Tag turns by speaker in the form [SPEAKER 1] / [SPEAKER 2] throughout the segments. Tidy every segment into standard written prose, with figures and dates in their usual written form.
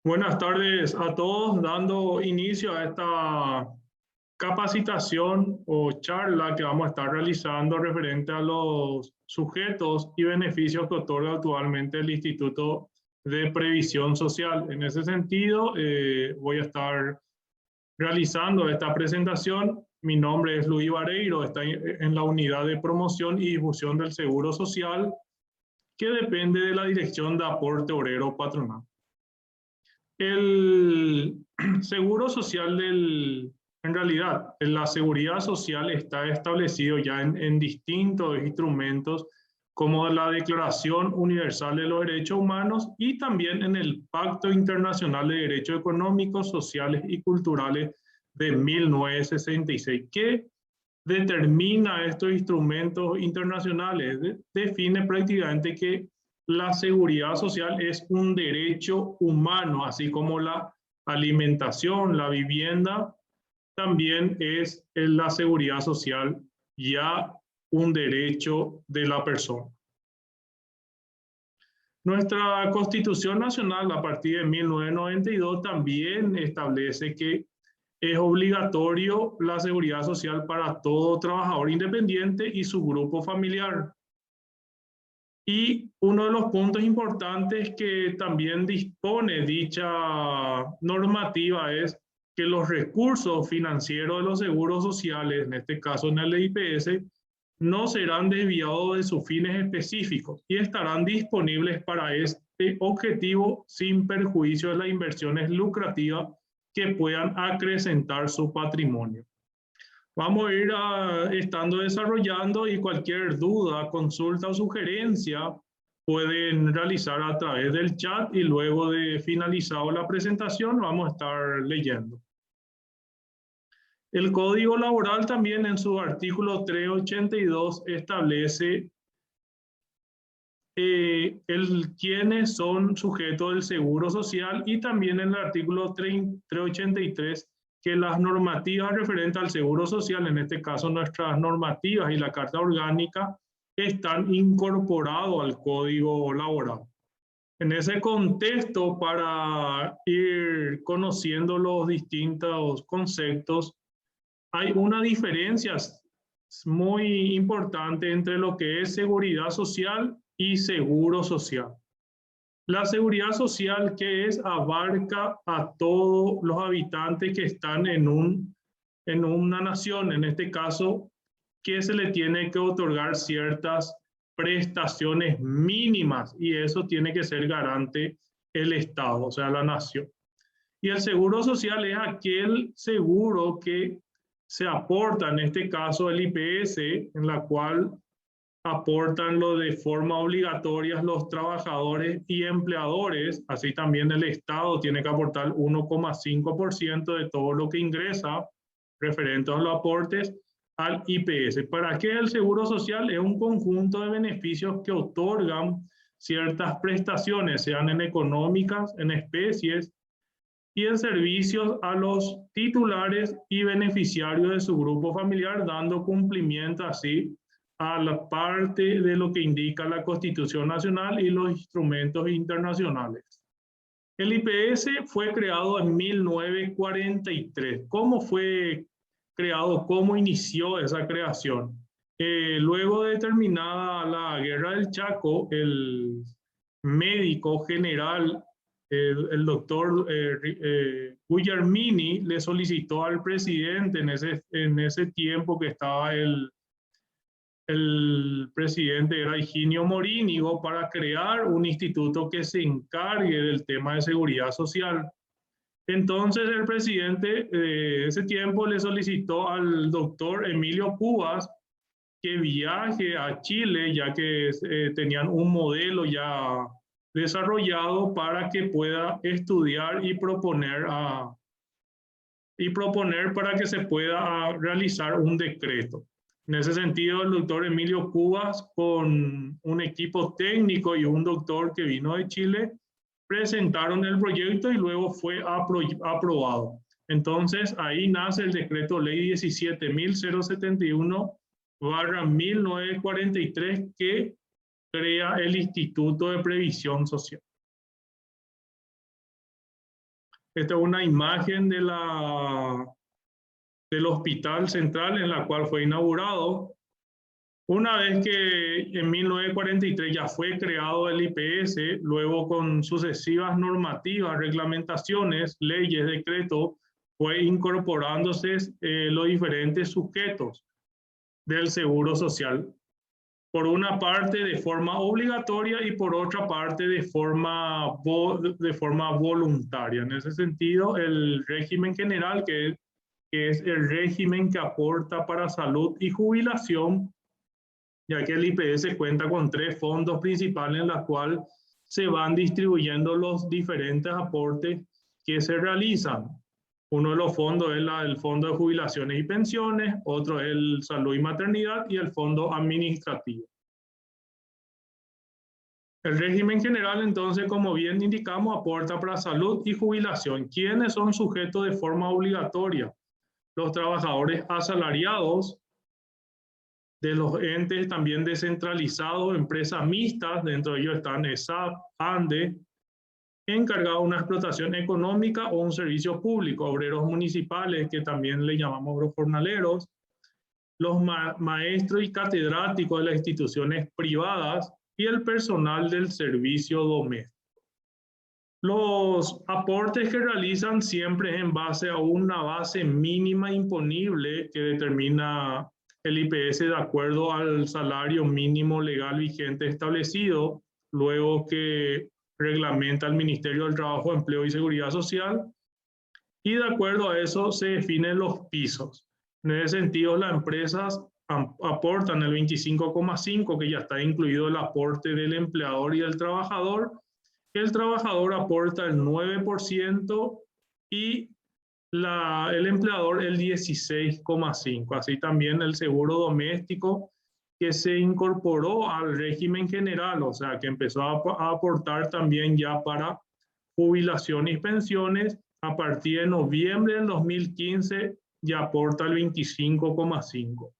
[SPEAKER 1] Buenas tardes a todos, dando inicio a esta capacitación o charla que vamos a estar realizando referente a los sujetos y beneficios que otorga actualmente el Instituto de Previsión Social. En ese sentido, voy a estar realizando esta presentación. Mi nombre es Luis Vareiro, está en la unidad de promoción y difusión del Seguro Social, que depende de la Dirección de Aporte Obrero Patronal. El seguro social en realidad, la seguridad social está establecido ya en distintos instrumentos como la Declaración Universal de los Derechos Humanos y también en el Pacto Internacional de Derechos Económicos, Sociales y Culturales de 1966, que determina estos instrumentos internacionales, define prácticamente que la seguridad social es un derecho humano, así como la alimentación, la vivienda, también es en la seguridad social ya un derecho de la persona. Nuestra Constitución Nacional, a partir de 1992, también establece que es obligatorio la seguridad social para todo trabajador independiente y su grupo familiar. Y uno de los puntos importantes que también dispone dicha normativa es que los recursos financieros de los seguros sociales, en este caso en el IPS, no serán desviados de sus fines específicos y estarán disponibles para este objetivo sin perjuicio de las inversiones lucrativas que puedan acrecentar su patrimonio. Vamos a ir estando desarrollando y cualquier duda, consulta o sugerencia pueden realizar a través del chat y luego de finalizado la presentación vamos a estar leyendo. El Código Laboral también en su artículo 382 establece quiénes son sujetos del seguro social y también en el artículo 383 que las normativas referentes al seguro social, en este caso nuestras normativas y la Carta Orgánica, están incorporados al Código Laboral. En ese contexto, para ir conociendo los distintos conceptos, hay una diferencia muy importante entre lo que es seguridad social y seguro social. La seguridad social, que es, abarca a todos los habitantes que están en una nación, en este caso, que se le tiene que otorgar ciertas prestaciones mínimas y eso tiene que ser garante el Estado, o sea, la nación. Y el seguro social es aquel seguro que se aporta, en este caso el IPS, en la cual aportan lo de forma obligatoria los trabajadores y empleadores, así también el Estado tiene que aportar 1,5% de todo lo que ingresa referente a los aportes al IPS. ¿Para qué el Seguro Social? Es un conjunto de beneficios que otorgan ciertas prestaciones, sean en económicas, en especies y en servicios a los titulares y beneficiarios de su grupo familiar, dando cumplimiento así a la parte de lo que indica la Constitución Nacional y los instrumentos internacionales. El IPS fue creado en 1943. ¿Cómo fue creado? ¿Cómo inició esa creación? Luego de terminada la Guerra del Chaco, el médico general, el doctor Guglielmini, le solicitó al presidente en ese tiempo que estaba el presidente era Higinio Morínigo, para crear un instituto que se encargue del tema de seguridad social. Entonces el presidente de ese tiempo le solicitó al doctor Emilio Cubas que viaje a Chile, ya que tenían un modelo ya desarrollado para que pueda estudiar y proponer para que se pueda realizar un decreto. En ese sentido, el doctor Emilio Cubas, con un equipo técnico y un doctor que vino de Chile, presentaron el proyecto y luego fue aprobado. Entonces, ahí nace el decreto ley 17.071/1943 que crea el Instituto de Previsión Social. Esta es una imagen de del Hospital Central en la cual fue inaugurado. Una vez que en 1943 ya fue creado el IPS, luego con sucesivas normativas, reglamentaciones, leyes, decretos, fue incorporándose los diferentes sujetos del Seguro Social. Por una parte de forma obligatoria y por otra parte de forma voluntaria. En ese sentido, el régimen general, que es el régimen que aporta para salud y jubilación, ya que el IPS cuenta con 3 fondos principales en los cuales se van distribuyendo los diferentes aportes que se realizan. Uno de los fondos es el Fondo de Jubilaciones y Pensiones, otro es el Salud y Maternidad y el Fondo Administrativo. El régimen general, entonces, como bien indicamos, aporta para salud y jubilación. ¿Quiénes son sujetos de forma obligatoria? Los trabajadores asalariados de los entes también descentralizados, empresas mixtas, dentro de ellos están ESAP, ANDE, encargados de una explotación económica o un servicio público, obreros municipales, que también le llamamos obreros jornaleros, los maestros y catedráticos de las instituciones privadas y el personal del servicio doméstico. Los aportes que realizan siempre es en base a una base mínima imponible que determina el IPS de acuerdo al salario mínimo legal vigente establecido, luego que reglamenta el Ministerio del Trabajo, Empleo y Seguridad Social, y de acuerdo a eso se definen los pisos. En ese sentido, las empresas aportan el 25,5%, que ya está incluido el aporte del empleador y del trabajador. El trabajador aporta el 9% y el empleador el 16,5%. Así también el seguro doméstico, que se incorporó al régimen general, o sea, que empezó a aportar también ya para jubilación y pensiones. A partir de noviembre del 2015 ya aporta el 25,5%.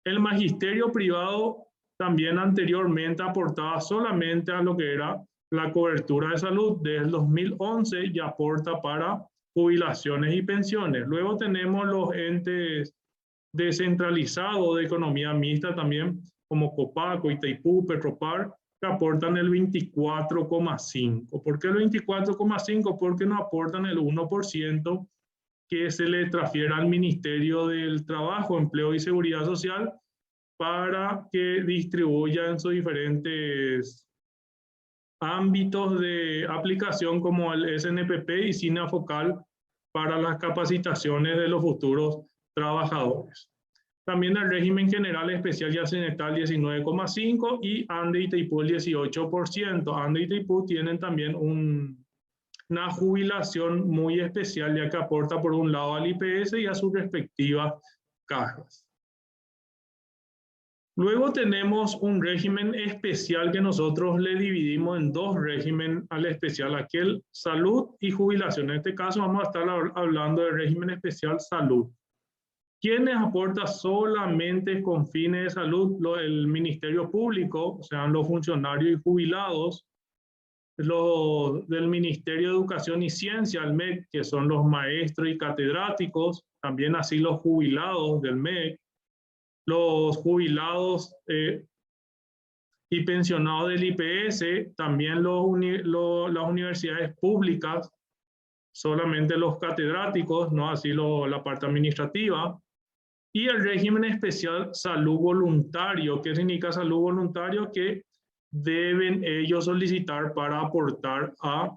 [SPEAKER 1] El magisterio privado también anteriormente aportaba solamente a lo que era la cobertura de salud. Desde el 2011 ya aporta para jubilaciones y pensiones. Luego tenemos los entes descentralizados de economía mixta también, como Copaco, Itaipú, Petropar, que aportan el 24,5%. ¿Por qué el 24,5%? Porque no aportan el 1% que se le transfiere al Ministerio del Trabajo, Empleo y Seguridad Social para que distribuya en sus diferentes ámbitos de aplicación, como el SNPP y SINAFOCAL, para las capacitaciones de los futuros trabajadores. También el régimen general especial y accidental 19,5% y ANDE y Itaipú el 18%. ANDE y Itaipú tienen también una jubilación muy especial, ya que aporta por un lado al IPS y a sus respectivas cajas. Luego tenemos un régimen especial que nosotros le dividimos en 2 regímenes al especial, aquel salud y jubilación. En este caso vamos a estar hablando del régimen especial salud. ¿Quiénes aportan solamente con fines de salud? El Ministerio Público, o sea, los funcionarios y jubilados, los del Ministerio de Educación y Ciencia, el MEC, que son los maestros y catedráticos, también así los jubilados del MEC, los jubilados y pensionados del IPS, también las universidades públicas, solamente los catedráticos, no así la parte administrativa, y el régimen especial salud voluntario. ¿Qué significa salud voluntario? Que deben ellos solicitar para aportar a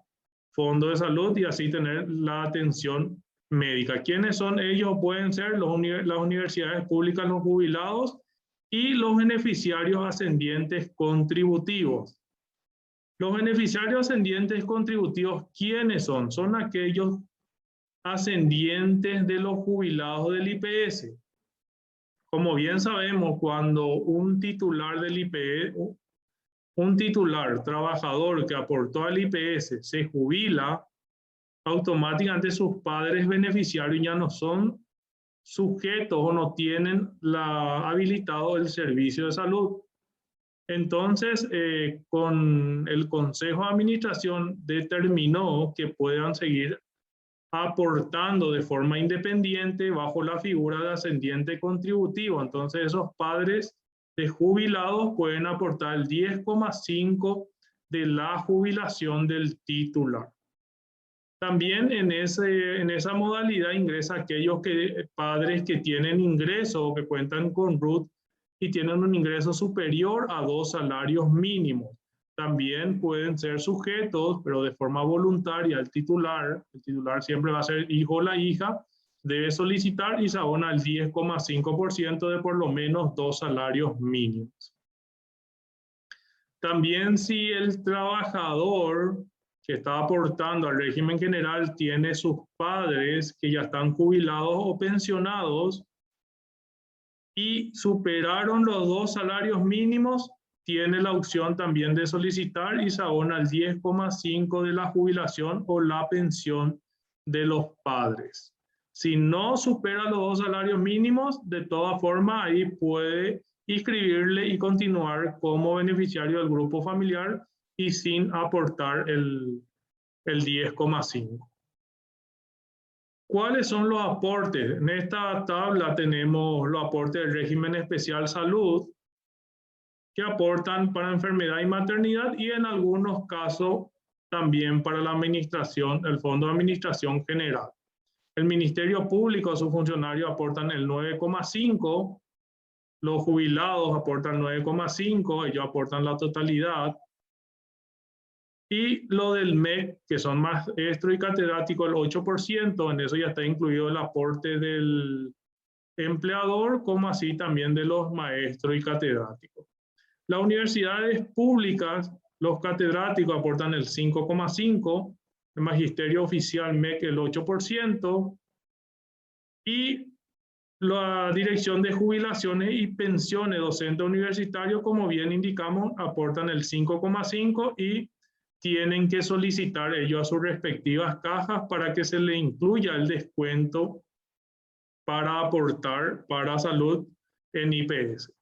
[SPEAKER 1] fondo de salud y así tener la atención médica. ¿Quiénes son ellos? Pueden ser las universidades públicas, los jubilados y los beneficiarios ascendientes contributivos. Los beneficiarios ascendientes contributivos, ¿quiénes son? Son aquellos ascendientes de los jubilados del IPS. Como bien sabemos, cuando un titular del IPS, un titular trabajador que aportó al IPS se jubila, automáticamente sus padres beneficiarios ya no son sujetos o no tienen habilitado el servicio de salud. Entonces, con el Consejo de Administración determinó que puedan seguir aportando de forma independiente bajo la figura de ascendiente contributivo. Entonces esos padres de jubilados pueden aportar el 10,5 de la jubilación del titular. También en esa modalidad ingresa aquellos padres que tienen ingreso o que cuentan con RUT y tienen un ingreso superior a 2 salarios mínimos. También pueden ser sujetos, pero de forma voluntaria, el titular siempre va a ser hijo o la hija, debe solicitar y se abona el 10,5% de por lo menos 2 salarios mínimos. También si el trabajador que está aportando al régimen general tiene sus padres que ya están jubilados o pensionados y superaron los 2 salarios mínimos, tiene la opción también de solicitar y se abona el 10,5 de la jubilación o la pensión de los padres. Si no supera los 2 salarios mínimos, de todas formas ahí puede inscribirle y continuar como beneficiario del grupo familiar y sin aportar el 10,5. ¿Cuáles son los aportes? En esta tabla tenemos los aportes del régimen especial salud, que aportan para enfermedad y maternidad y en algunos casos también para la administración, el Fondo de Administración General. El Ministerio Público, sus funcionarios aportan el 9,5, los jubilados aportan 9,5, ellos aportan la totalidad. Y lo del MEC, que son maestro y catedrático, el 8%, en eso ya está incluido el aporte del empleador, como así también de los maestros y catedráticos. Las universidades públicas, los catedráticos aportan el 5,5%, el magisterio oficial MEC el 8%, y la Dirección de Jubilaciones y Pensiones Docente Universitario, como bien indicamos, aportan el 5,5% y tienen que solicitar ellos a sus respectivas cajas para que se le incluya el descuento para aportar para salud en IPS.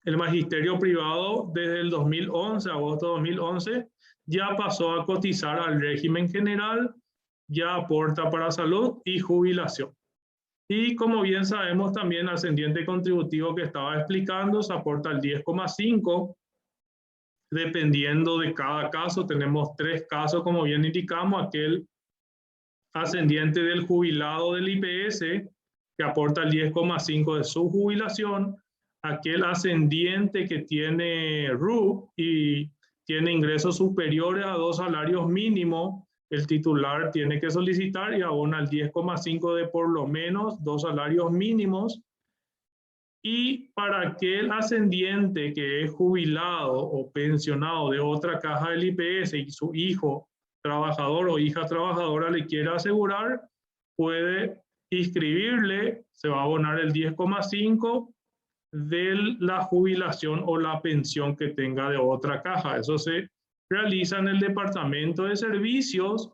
[SPEAKER 1] El magisterio privado desde el 2011, agosto de 2011, ya pasó a cotizar al régimen general, ya aporta para salud y jubilación. Y como bien sabemos también ascendiente contributivo que estaba explicando, se aporta el 10,5%, dependiendo de cada caso. Tenemos 3 casos, como bien indicamos, aquel ascendiente del jubilado del IPS, que aporta el 10,5% de su jubilación, aquel ascendiente que tiene RUP y tiene ingresos superiores a 2 salarios mínimos, el titular tiene que solicitar y abona el 10,5% de por lo menos 2 salarios mínimos. Y para aquel ascendiente que es jubilado o pensionado de otra caja del IPS y su hijo trabajador o hija trabajadora le quiera asegurar, puede inscribirle, se va a abonar el 10,5% de la jubilación o la pensión que tenga de otra caja. Eso se realiza en el Departamento de Servicios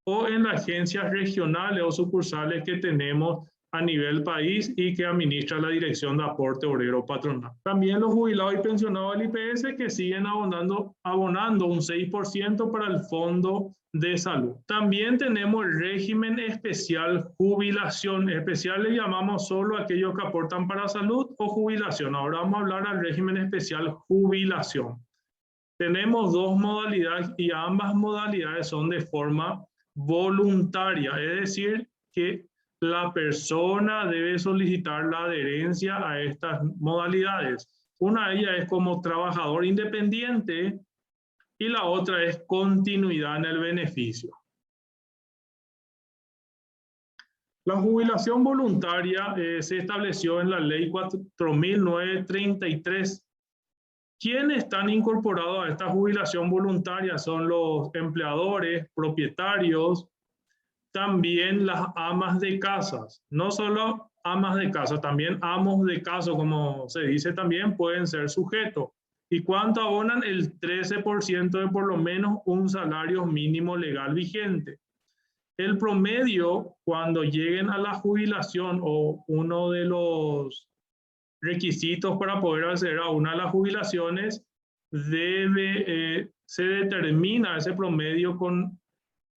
[SPEAKER 1] o en las agencias regionales o sucursales que tenemos a nivel país y que administra la Dirección de Aporte Obrero Patronal. También los jubilados y pensionados del IPS que siguen abonando un 6% para el Fondo de Salud. También tenemos el régimen especial jubilación. Especial le llamamos solo a aquellos que aportan para salud o jubilación. Ahora vamos a hablar del régimen especial jubilación. Tenemos 2 modalidades y ambas modalidades son de forma voluntaria, es decir, que la persona debe solicitar la adherencia a estas modalidades. Una de ellas es como trabajador independiente y la otra es continuidad en el beneficio. La jubilación voluntaria se estableció en la Ley 4.933. ¿Quiénes están incorporados a esta jubilación voluntaria? Son los empleadores, propietarios, también las amas de casas. No solo amas de casa, también amos de casa, como se dice también, pueden ser sujetos. ¿Y cuánto abonan? El 13% de por lo menos un salario mínimo legal vigente. El promedio, cuando lleguen a la jubilación o uno de los requisitos para poder acceder a una de las jubilaciones, se determina ese promedio con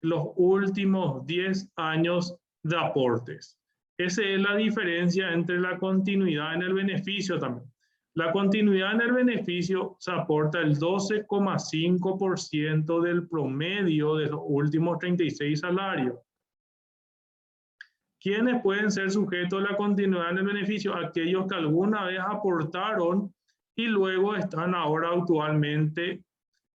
[SPEAKER 1] los últimos 10 años de aportes. Esa es la diferencia entre la continuidad en el beneficio también. La continuidad en el beneficio se aporta el 12,5% del promedio de los últimos 36 salarios. ¿Quiénes pueden ser sujetos a la continuidad en el beneficio? Aquellos que alguna vez aportaron y luego están ahora actualmente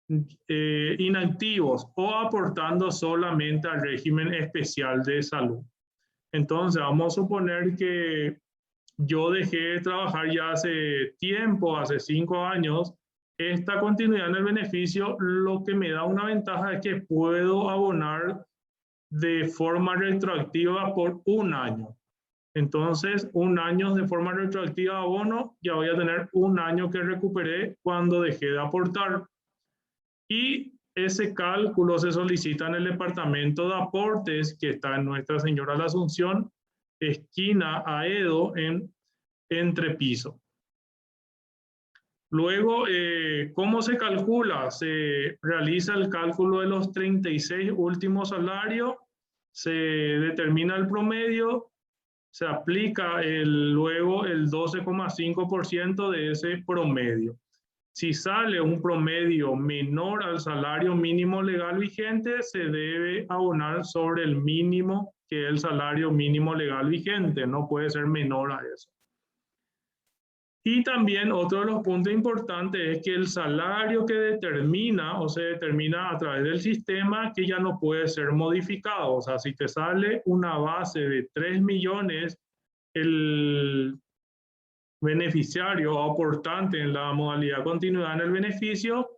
[SPEAKER 1] inactivos o aportando solamente al régimen especial de salud. Entonces, vamos a suponer que yo dejé de trabajar ya hace tiempo, hace 5 años. Esta continuidad en el beneficio lo que me da una ventaja es que puedo abonar de forma retroactiva por un año. Entonces, un año de forma retroactiva abono, ya voy a tener un año que recuperé cuando dejé de aportar. Y ese cálculo se solicita en el departamento de aportes que está en Nuestra Señora de la Asunción, esquina Aedo, en Entrepiso. Luego, ¿cómo se calcula? Se realiza el cálculo de los 36 últimos salarios, se determina el promedio, se aplica luego el 12,5% de ese promedio. Si sale un promedio menor al salario mínimo legal vigente, se debe abonar sobre el mínimo que es el salario mínimo legal vigente, no puede ser menor a eso. Y también otro de los puntos importantes es que el salario que determina o se determina a través del sistema que ya no puede ser modificado. O sea, si te sale una base de 3 millones, el beneficiario o aportante en la modalidad continuidad en el beneficio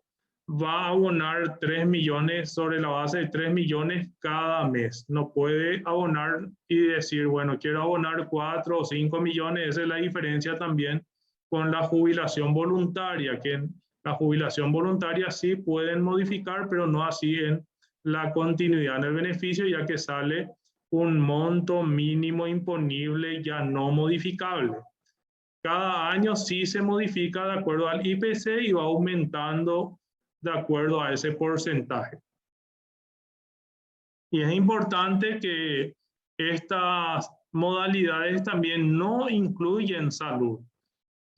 [SPEAKER 1] va a abonar 3 millones sobre la base de 3 millones cada mes. No puede abonar y decir, bueno, quiero abonar 4 o 5 millones. Esa es la diferencia también con la jubilación voluntaria, que en la jubilación voluntaria sí pueden modificar, pero no así en la continuidad en el beneficio, ya que sale un monto mínimo imponible ya no modificable. Cada año sí se modifica de acuerdo al IPC y va aumentando de acuerdo a ese porcentaje. Y es importante que estas modalidades también no incluyen salud.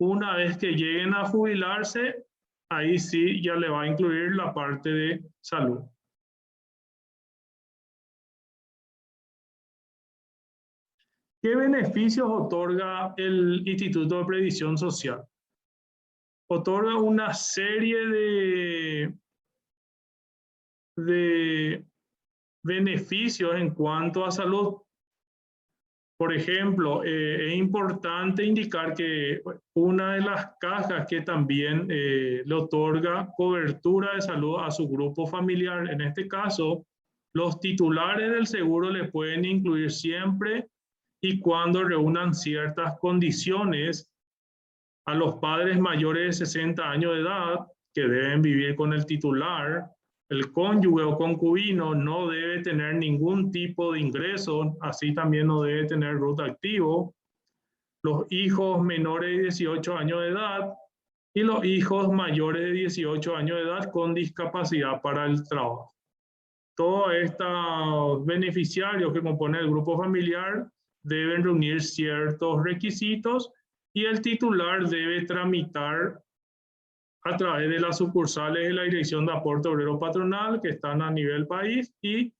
[SPEAKER 1] Una vez que lleguen a jubilarse, ahí sí ya le va a incluir la parte de salud. ¿Qué beneficios otorga el Instituto de Previsión Social? Otorga una serie de beneficios en cuanto a salud. Por ejemplo, es importante indicar que una de las cajas que también le otorga cobertura de salud a su grupo familiar, en este caso, los titulares del seguro le pueden incluir siempre y cuando reúnan ciertas condiciones a los padres mayores de 60 años de edad que deben vivir con el titular. El cónyuge o concubino no debe tener ningún tipo de ingreso, así también no debe tener RUT activo. Los hijos menores de 18 años de edad y los hijos mayores de 18 años de edad con discapacidad para el trabajo. Todos estos beneficiarios que componen el grupo familiar deben reunir ciertos requisitos y el titular debe tramitar a través de las sucursales de la Dirección de Aporte Obrero Patronal que están a nivel país, y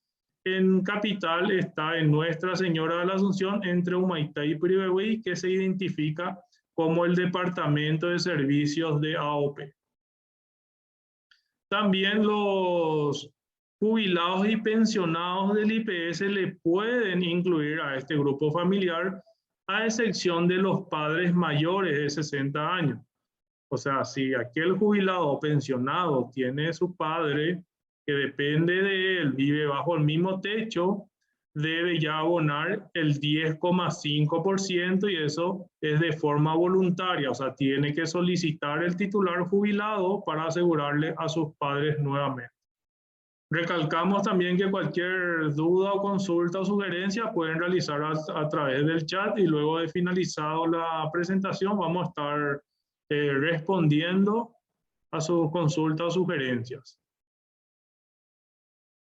[SPEAKER 1] en capital está en Nuestra Señora de la Asunción entre Humaitá y Piribehuí, que se identifica como el Departamento de Servicios de AOP. También los jubilados y pensionados del IPS le pueden incluir a este grupo familiar, a excepción de los padres mayores de 60 años. O sea, si aquel jubilado o pensionado tiene su padre que depende de él, vive bajo el mismo techo, debe ya abonar el 10,5% y eso es de forma voluntaria. O sea, tiene que solicitar el titular jubilado para asegurarle a sus padres nuevamente. Recalcamos también que cualquier duda o consulta o sugerencia pueden realizar a través del chat y luego de finalizado la presentación vamos a estar respondiendo a sus consultas o sugerencias.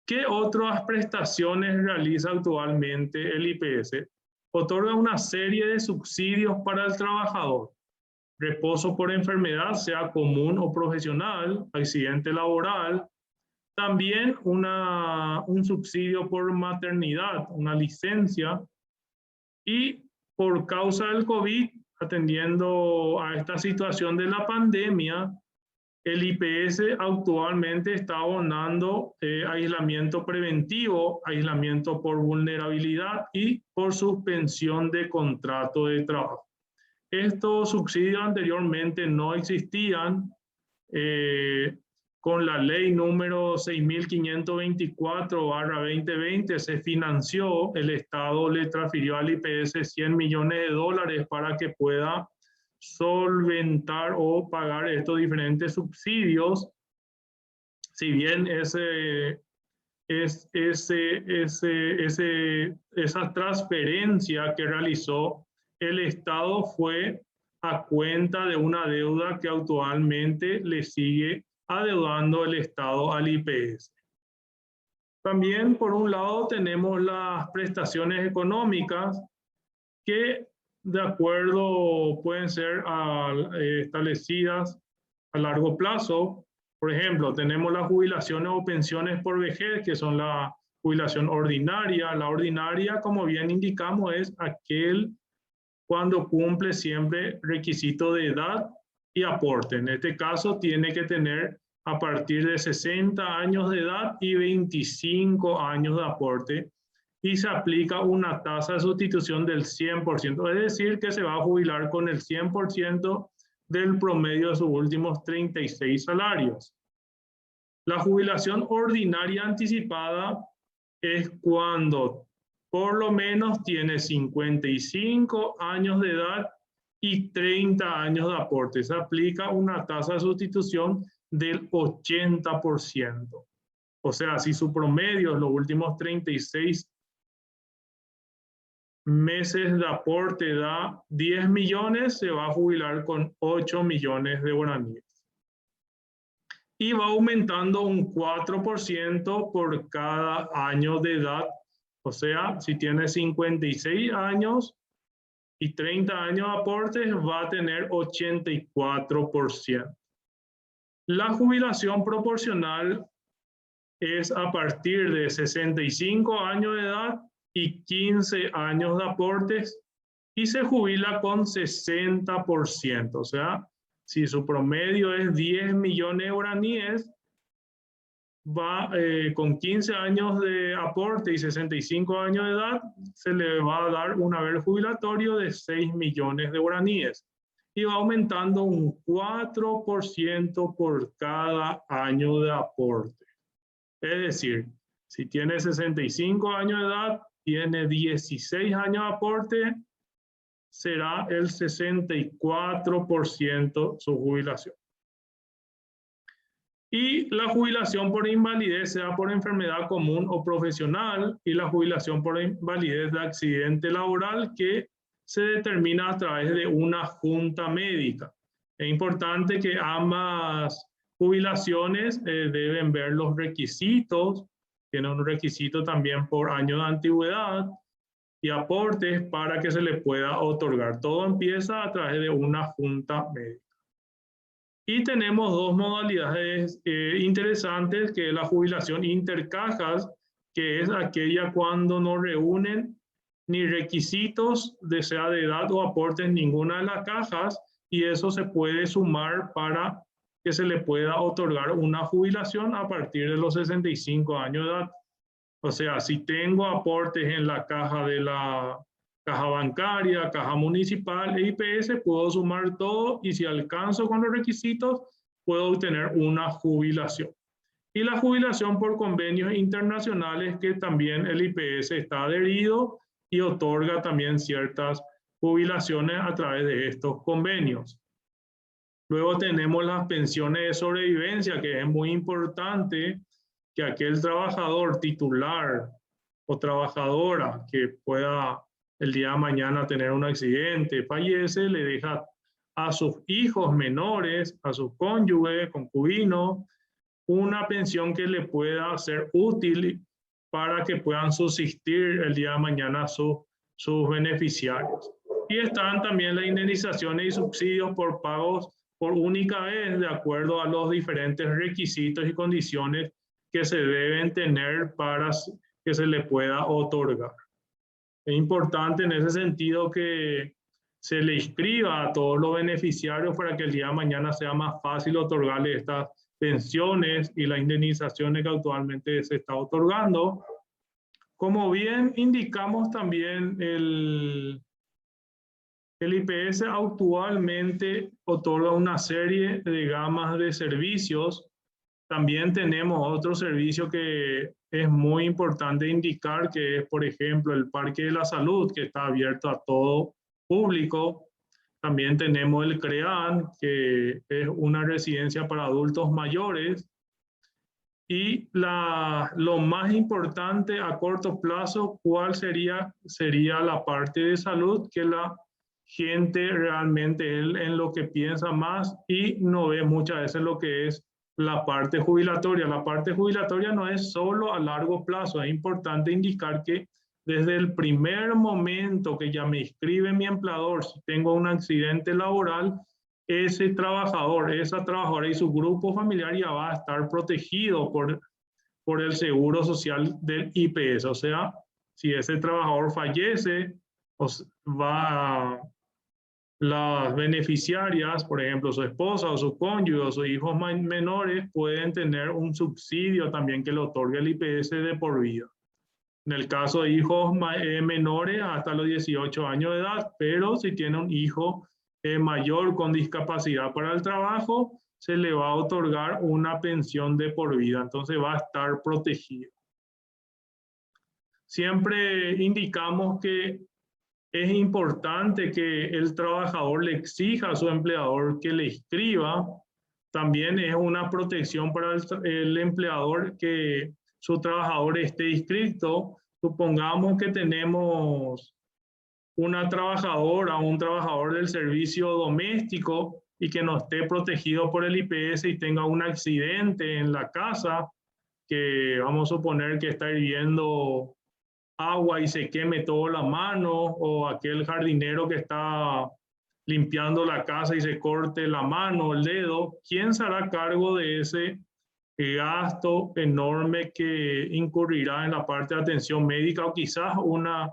[SPEAKER 1] ¿Qué otras prestaciones realiza actualmente el IPS? Otorga una serie de subsidios para el trabajador. Reposo por enfermedad, sea común o profesional, accidente laboral. También un subsidio por maternidad, una licencia. Y por causa del COVID, atendiendo a esta situación de la pandemia, el IPS actualmente está abonando aislamiento preventivo, aislamiento por vulnerabilidad y por suspensión de contrato de trabajo. Estos subsidios anteriormente no existían. Con la ley número 6524/2020 se financió, el Estado le transfirió al IPS 100 millones de dólares para que pueda solventar o pagar estos diferentes subsidios. Si bien esa transferencia que realizó el Estado fue a cuenta de una deuda que actualmente le sigue adeudando el Estado al IPS. También, por un lado, tenemos las prestaciones económicas que de acuerdo pueden ser establecidas a largo plazo. Por ejemplo, tenemos las jubilaciones o pensiones por vejez, que son la jubilación ordinaria. La ordinaria, como bien indicamos, es aquel cuando cumple siempre requisito de edad y aporte. En este caso, tiene que tener a partir de 60 años de edad y 25 años de aporte, y se aplica una tasa de sustitución del 100%, es decir, que se va a jubilar con el 100% del promedio de sus últimos 36 salarios. La jubilación ordinaria anticipada es cuando por lo menos tiene 55 años de edad y 30 años de aporte. Se aplica una tasa de sustitución del 80%. O sea, si su promedio en los últimos 36 meses de aporte da 10 millones, se va a jubilar con 8 millones de guaraníes. Y va aumentando un 4% por cada año de edad. O sea, si tiene 56 años y 30 años de aportes, va a tener 84%. La jubilación proporcional es a partir de 65 años de edad y 15 años de aportes, y se jubila con 60%. O sea, si su promedio es 10 millones de guaraníes, va con 15 años de aporte y 65 años de edad, se le va a dar un haber jubilatorio de 6 millones de guaraníes, y va aumentando un 4% por cada año de aporte. Es decir, si tiene 65 años de edad, tiene 16 años de aporte, será el 64% su jubilación. Y la jubilación por invalidez, sea por enfermedad común o profesional, y la jubilación por invalidez de accidente laboral, que se determina a través de una junta médica. Es importante que ambas jubilaciones deben ver los requisitos, tienen un requisito también por año de antigüedad y aportes para que se le pueda otorgar. Todo empieza a través de una junta médica. Y tenemos dos modalidades interesantes, que es la jubilación intercajas, que es aquella cuando no reúnen ni requisitos de sea de edad o aportes en ninguna de las cajas, y eso se puede sumar para que se le pueda otorgar una jubilación a partir de los 65 años de edad. O sea, si tengo aportes en la caja de la caja bancaria, caja municipal e IPS, puedo sumar todo, y si alcanzo con los requisitos, puedo obtener una jubilación. Y la jubilación por convenios internacionales, que también el IPS está adherido y otorga también ciertas jubilaciones a través de estos convenios. Luego tenemos las pensiones de sobrevivencia, que es muy importante que aquel trabajador titular o trabajadora que pueda el día de mañana tener un accidente, fallece, le deja a sus hijos menores, a sus cónyuges, concubinos, una pensión que le pueda ser útil para que puedan subsistir el día de mañana sus beneficiarios. Y están también las indemnizaciones y subsidios por pagos por única vez, de acuerdo a los diferentes requisitos y condiciones que se deben tener para que se le pueda otorgar. Es importante en ese sentido que se le inscriba a todos los beneficiarios para que el día de mañana sea más fácil otorgarle estas pensiones y las indemnizaciones que actualmente se está otorgando. Como bien indicamos también, el IPS actualmente otorga una serie de gamas de servicios. También tenemos otro servicio que es muy importante indicar, que es, por ejemplo, el Parque de la Salud, que está abierto a todo público. También tenemos el CREAN, que es una residencia para adultos mayores. Y lo más importante a corto plazo, ¿cuál sería? Sería la parte de salud, que la gente realmente en lo que piensa más y no ve muchas veces lo que es la parte jubilatoria. La parte jubilatoria no es solo a largo plazo, es importante indicar que desde el primer momento que ya me inscribe mi empleador, si tengo un accidente laboral, ese trabajador, esa trabajadora y su grupo familiar ya va a estar protegido por el seguro social del IPS. O sea, si ese trabajador fallece, las beneficiarias, por ejemplo, su esposa o su cónyuge o sus hijos menores, pueden tener un subsidio también que le otorgue el IPS de por vida. En el caso de hijos menores hasta los 18 años de edad, pero si tiene un hijo mayor con discapacidad para el trabajo, se le va a otorgar una pensión de por vida, entonces va a estar protegido. Siempre indicamos que es importante que el trabajador le exija a su empleador que le inscriba. También es una protección para el empleador que su trabajador esté inscrito. Supongamos que tenemos una trabajadora o un trabajador del servicio doméstico y que no esté protegido por el IPS y tenga un accidente en la casa, que vamos a suponer que está hirviendo agua y se queme toda la mano, o aquel jardinero que está limpiando la casa y se corte la mano, el dedo. ¿Quién se hará cargo de ese gasto enorme que incurrirá en la parte de atención médica o quizás una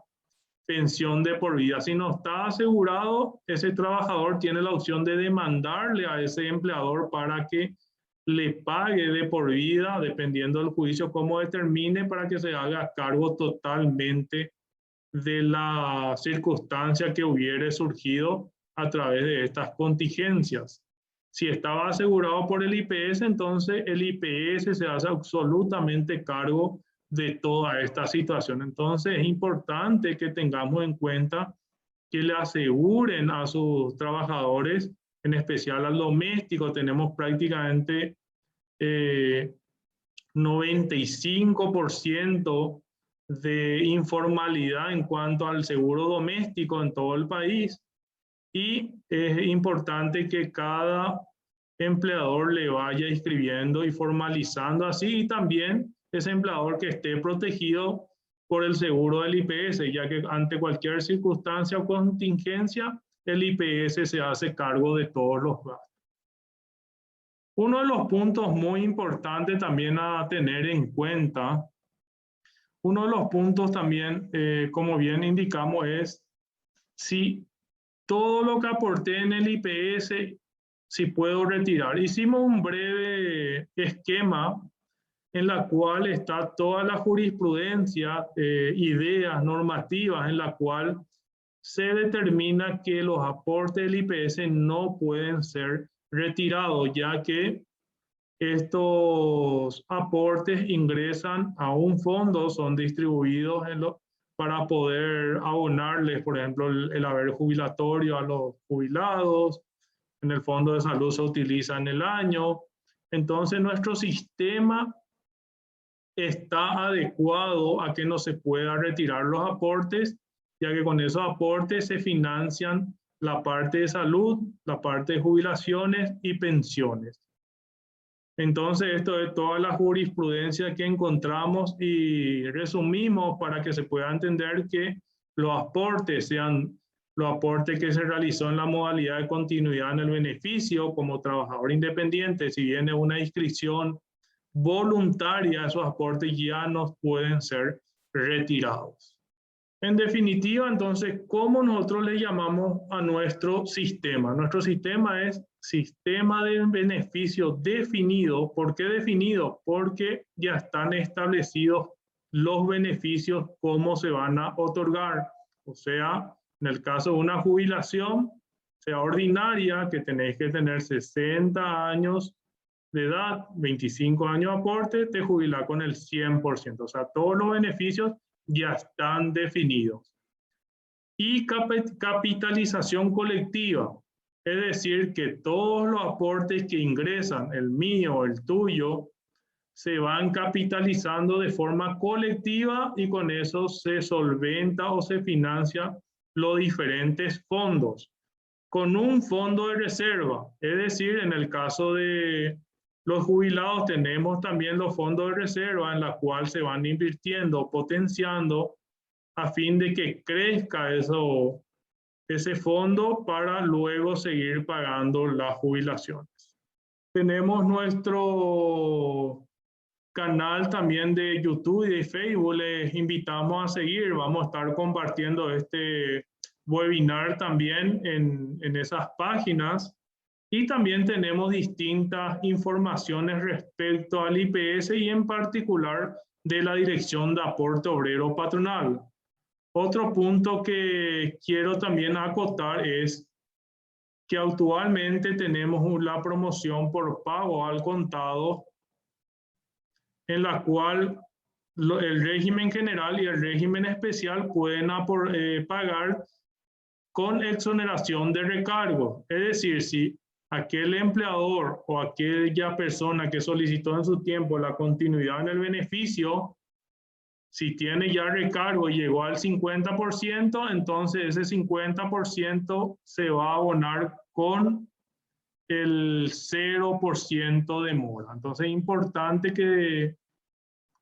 [SPEAKER 1] pensión de por vida? Si no está asegurado, ese trabajador tiene la opción de demandarle a ese empleador para que le pague de por vida, dependiendo del juicio cómo determine, para que se haga cargo totalmente de la circunstancia que hubiere surgido a través de estas contingencias. Si estaba asegurado por el IPS, entonces el IPS se hace absolutamente cargo de toda esta situación. Entonces es importante que tengamos en cuenta que le aseguren a sus trabajadores, en especial al doméstico. Tenemos prácticamente 95% de informalidad en cuanto al seguro doméstico en todo el país, y es importante que cada empleador le vaya inscribiendo y formalizando así, y también ese empleador que esté protegido por el seguro del IPS, ya que ante cualquier circunstancia o contingencia, el IPS se hace cargo de todos los gastos. Uno de los puntos muy importantes también a tener en cuenta, uno de los puntos también, como bien indicamos, es si todo lo que aporté en el IPS, si puedo retirar. Hicimos un breve esquema en la cual está toda la jurisprudencia, ideas normativas en la cual se determina que los aportes del IPS no pueden ser retirados, ya que estos aportes ingresan a un fondo, son distribuidos para poder abonarles, por ejemplo, el haber jubilatorio a los jubilados. En el fondo de salud se utiliza en el año. Entonces, nuestro sistema está adecuado a que no se pueda retirar los aportes, ya que con esos aportes se financian la parte de salud, la parte de jubilaciones y pensiones. Entonces, esto es toda la jurisprudencia que encontramos y resumimos para que se pueda entender que los aportes sean los aportes que se realizó en la modalidad de continuidad en el beneficio como trabajador independiente. Si viene una inscripción voluntaria, esos aportes ya no pueden ser retirados. En definitiva, entonces, ¿cómo nosotros le llamamos a nuestro sistema? Nuestro sistema es sistema de beneficio definido. ¿Por qué definido? Porque ya están establecidos los beneficios, cómo se van a otorgar. O sea, en el caso de una jubilación, sea ordinaria, que tenéis que tener 60 años de edad, 25 años de aporte, te jubilas con el 100%. O sea, todos los beneficios ya están definidos. Y capitalización colectiva, es decir, que todos los aportes que ingresan, el mío, el tuyo, se van capitalizando de forma colectiva y con eso se solventa o se financia los diferentes fondos. Con un fondo de reserva, es decir, en el caso de los jubilados tenemos también los fondos de reserva en la cual se van invirtiendo, potenciando a fin de que crezca ese fondo para luego seguir pagando las jubilaciones. Tenemos nuestro canal también de YouTube y de Facebook, les invitamos a seguir, vamos a estar compartiendo este webinar también en esas páginas. Y también tenemos distintas informaciones respecto al IPS y en particular de la Dirección de Aporte Obrero Patronal. Otro punto que quiero también acotar es que actualmente tenemos la promoción por pago al contado, en la cual el régimen general y el régimen especial pueden pagar con exoneración de recargo. Es decir, si aquel empleador o aquella persona que solicitó en su tiempo la continuidad en el beneficio, si tiene ya recargo y llegó al 50%, entonces ese 50% se va a abonar con el 0% de mora. Entonces es importante que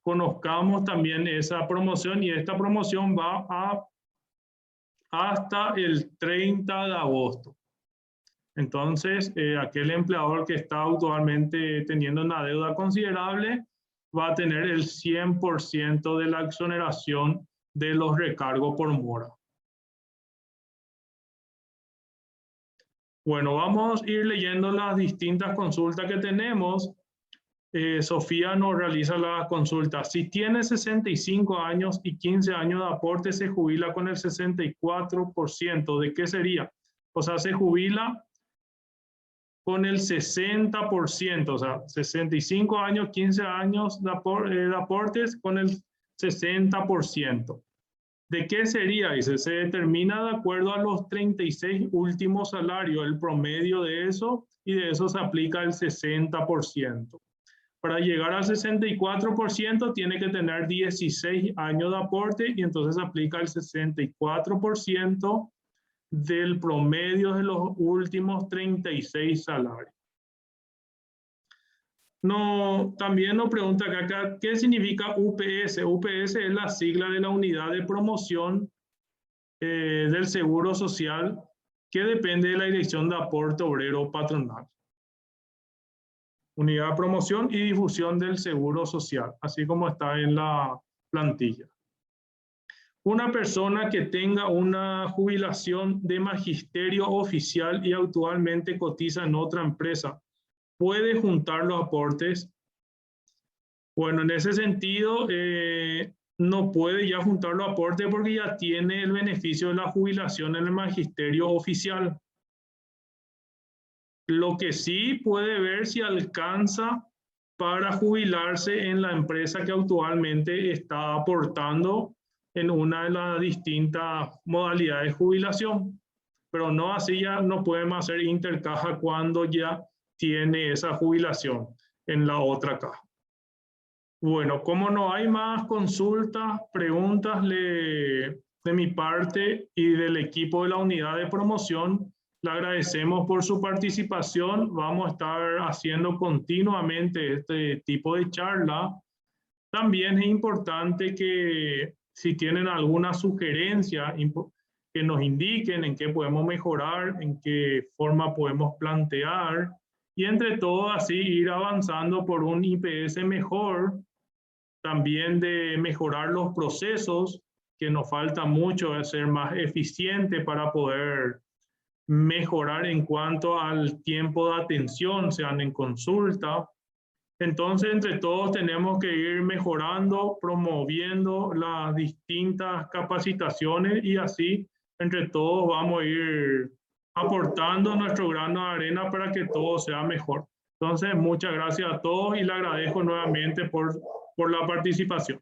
[SPEAKER 1] conozcamos también esa promoción y esta promoción va hasta el 30 de agosto. Entonces, aquel empleador que está actualmente teniendo una deuda considerable va a tener el 100% de la exoneración de los recargos por mora. Bueno, vamos a ir leyendo las distintas consultas que tenemos. Sofía nos realiza la consulta. Si tiene 65 años y 15 años de aporte, se jubila con el 64%. ¿De qué sería? O sea, se jubila con el 60%, o sea, 65 años, 15 años de aportes con el 60%. ¿De qué sería? Dice, se determina de acuerdo a los 36 últimos salarios, el promedio de eso, y de eso se aplica el 60%. Para llegar al 64% tiene que tener 16 años de aporte y entonces se aplica el 64% del promedio de los últimos 36 salarios. También nos pregunta acá, ¿qué significa UPS? UPS es la sigla de la unidad de promoción del Seguro Social que depende de la Dirección de Aporte Obrero Patronal. Unidad de promoción y difusión del Seguro Social, así como está en la plantilla. Una persona que tenga una jubilación de magisterio oficial y actualmente cotiza en otra empresa, ¿puede juntar los aportes? Bueno, en ese sentido, no puede ya juntar los aportes porque ya tiene el beneficio de la jubilación en el magisterio oficial. Lo que sí puede ver si alcanza para jubilarse en la empresa que actualmente está aportando en una de las distintas modalidades de jubilación, pero no así ya no podemos hacer intercaja cuando ya tiene esa jubilación en la otra caja. Bueno, como no hay más consultas, preguntas de mi parte y del equipo de la unidad de promoción, Le agradecemos por su participación. Vamos a estar haciendo continuamente este tipo de charla. También es importante que si tienen alguna sugerencia, que nos indiquen en qué podemos mejorar, en qué forma podemos plantear y entre todo así ir avanzando por un IPS mejor, también de mejorar los procesos, que nos falta mucho de ser más eficiente para poder mejorar en cuanto al tiempo de atención, sean en consulta. Entonces, entre todos tenemos que ir mejorando, promoviendo las distintas capacitaciones y así, entre todos, vamos a ir aportando nuestro grano de arena para que todo sea mejor. Entonces, muchas gracias a todos y le agradezco nuevamente por la participación.